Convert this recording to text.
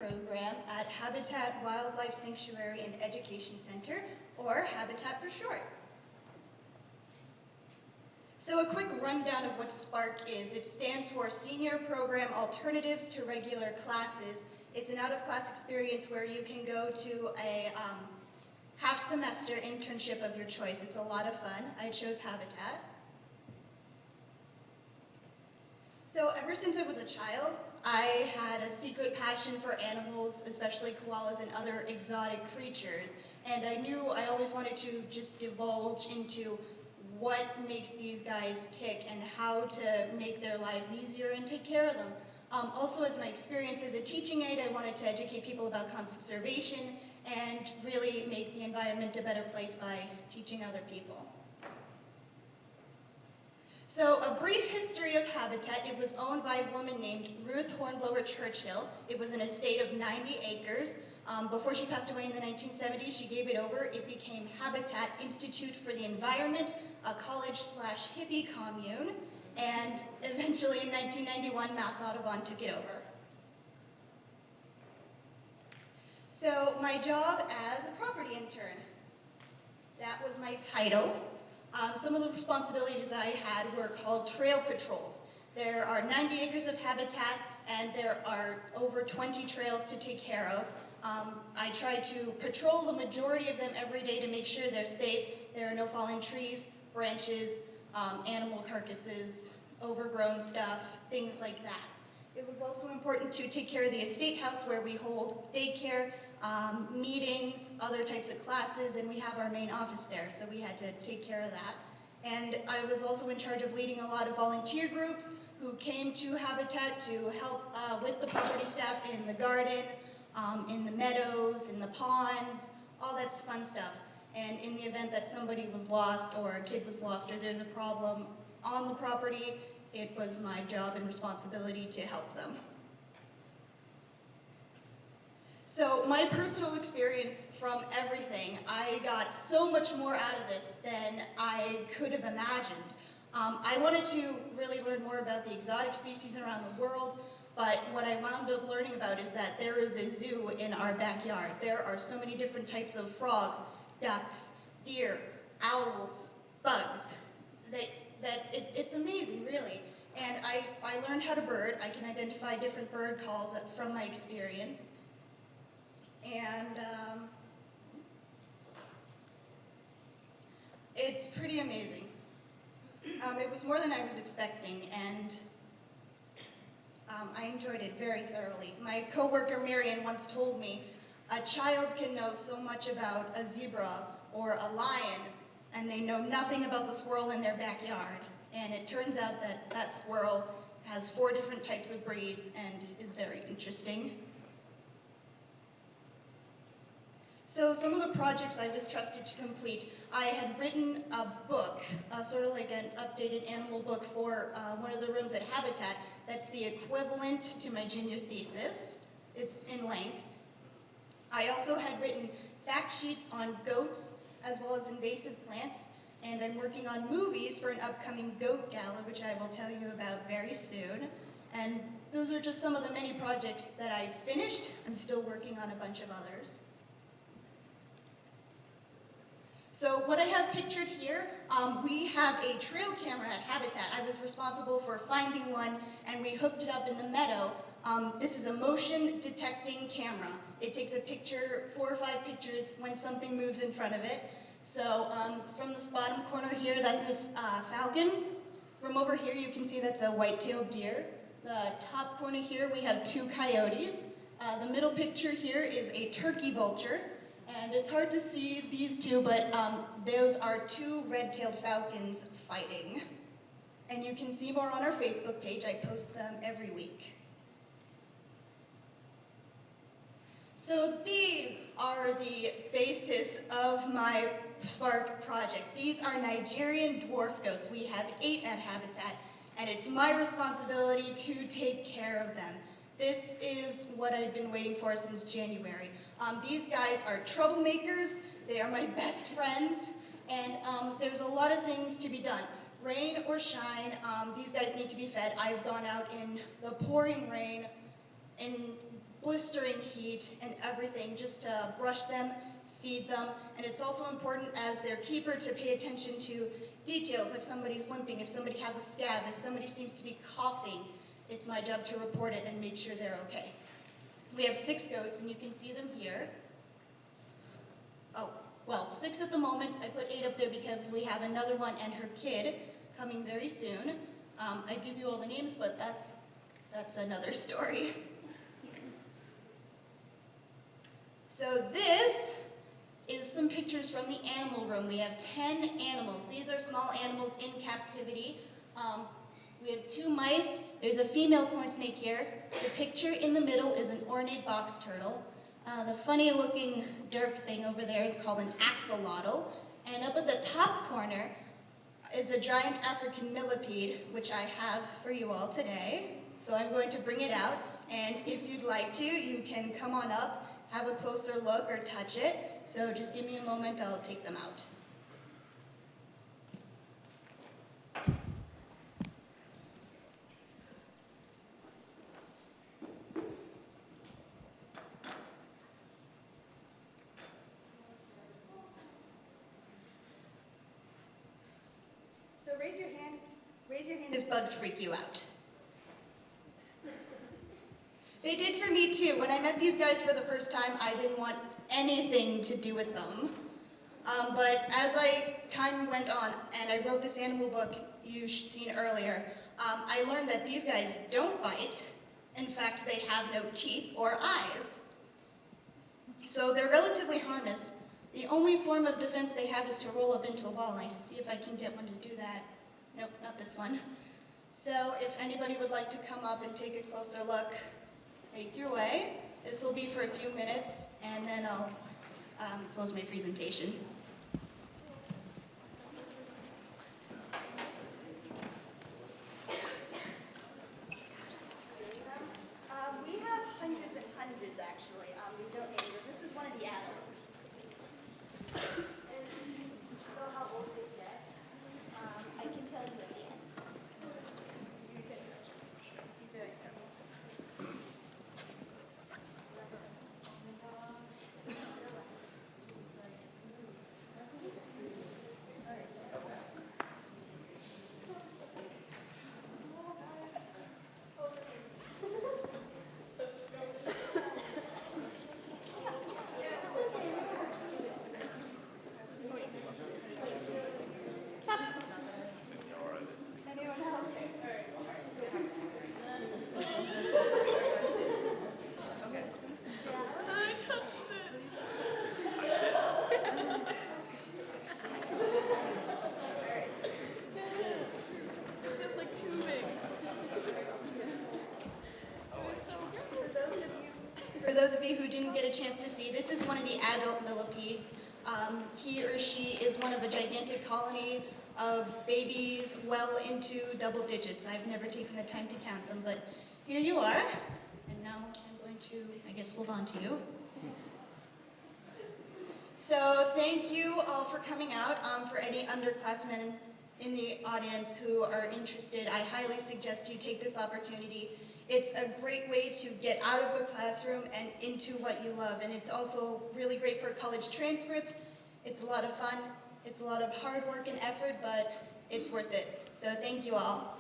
program at Habitat Wildlife Sanctuary and Education Center, or Habitat for short. So a quick rundown of what SPARK is. It stands for Senior Program Alternatives to Regular Classes. It's an out-of-class experience where you can go to a half-semester internship of your choice. It's a lot of fun. I chose Habitat. So ever since I was a child, I had a secret passion for animals, especially koalas and other exotic creatures. And I knew I always wanted to just divulge into what makes these guys tick and how to make their lives easier and take care of them. Also, as my experience as a teaching aide, I wanted to educate people about conservation and really make the environment a better place by teaching other people. So a brief history of Habitat. It was owned by a woman named Ruth Hornblower Churchill. It was an estate of 90 acres. Before she passed away in the 1970s, she gave it over. It became Habitat Institute for the Environment, a college/hippie commune, and eventually in 1991, Mass Audubon took it over. So my job as a property intern, that was my title. Some of the responsibilities I had were called trail patrols. There are 90 acres of habitat, and there are over 20 trails to take care of. I try to patrol the majority of them every day to make sure they're safe. There are no fallen trees, branches, animal carcasses, overgrown stuff, things like that. It was also important to take care of the estate house where we hold daycare, meetings, other types of classes, and we have our main office there, so we had to take care of that. And I was also in charge of leading a lot of volunteer groups who came to Habitat to help with the property staff in the garden, in the meadows, in the ponds, all that fun stuff. And in the event that somebody was lost or a kid was lost or there's a problem on the property, it was my job and responsibility to help them. So my personal experience from everything, I got so much more out of this than I could have imagined. I wanted to really learn more about the exotic species around the world, but what I wound up learning about is that there is a zoo in our backyard. There are so many different types of frogs, ducks, deer, owls, bugs, it's amazing, really. And I learned how to bird. I can identify different bird calls from my experience. And it's pretty amazing. It was more than I was expecting, and I enjoyed it very thoroughly. My coworker Marion once told me, a child can know so much about a zebra or a lion, and they know nothing about the squirrel in their backyard. And it turns out that that squirrel has 4 different types of breeds and is very interesting. So some of the projects I was trusted to complete, I had written a book, sort of like an updated animal book for one of the rooms at Habitat. That's the equivalent to my junior thesis. It's in length. I also had written fact sheets on goats as well as invasive plants, and I'm working on movies for an upcoming goat gala, which I will tell you about very soon. And those are just some of the many projects that I finished. I'm still working on a bunch of others. So what I have pictured here, we have a trail camera at Habitat. I was responsible for finding one, and we hooked it up in the meadow. This is a motion detecting camera. It takes a picture, 4 or 5 pictures when something moves in front of it. So from this bottom corner here, that's a falcon. From over here, you can see that's a white-tailed deer. The top corner here, we have 2 coyotes. The middle picture here is a turkey vulture. And it's hard to see these 2, but those are 2 red-tailed falcons fighting. And you can see more on our Facebook page. I post them every week. So these are the basis of my SPARK project. These are Nigerian dwarf goats. We have 8 at Habitat, and it's my responsibility to take care of them. This is what I've been waiting for since January. These guys are troublemakers. They are my best friends, and there's a lot of things to be done. Rain or shine, these guys need to be fed. I've gone out in the pouring rain in blistering heat and everything, just to brush them, feed them, and it's also important as their keeper to pay attention to details. If somebody's limping, if somebody has a scab, if somebody seems to be coughing, it's my job to report it and make sure they're okay. We have 6 goats, and you can see them here. Oh, well, 6 at the moment. I put 8 up there because we have another one and her kid coming very soon. I give you all the names, but that's another story. So this is some pictures from the animal room. We have 10 animals. These are small animals in captivity. We have 2 mice. There's a female corn snake here. The picture in the middle is an ornate box turtle. The funny looking dirk thing over there is called an axolotl. And up at the top corner is a giant African millipede, which I have for you all today. So I'm going to bring it out, and if you'd like to, you can come on up, have a closer look or touch it. So just give me a moment, I'll take them out. So raise your hand if bugs freak you out. They did for me too. When I met these guys for the first time, I didn't want anything to do with them. But as time went on and I wrote this animal book you've seen earlier, I learned that these guys don't bite. In fact, they have no teeth or eyes. So they're relatively harmless. The only form of defense they have is to roll up into a ball, and I see if I can get one to do that. Nope, not this one. So if anybody would like to come up and take a closer look, make your way. This will be for a few minutes, and then I'll close my presentation. We have hundreds and hundreds, actually. We donated, but this is one of the adults. And you know how old they get? I can tell you at the end. For those of you who didn't get a chance to see, this is one of the adult millipedes. He or she is one of a gigantic colony of babies well into double digits. I've never taken the time to count them, but here you are. And now I'm going to, I guess, hold on to you. So thank you all for coming out. For any underclassmen in the audience who are interested, I highly suggest you take this opportunity. It's a great way to get out of the classroom and into what you love, and it's also really great for a college transcript. It's a lot of fun, it's a lot of hard work and effort, but it's worth it. So thank you all.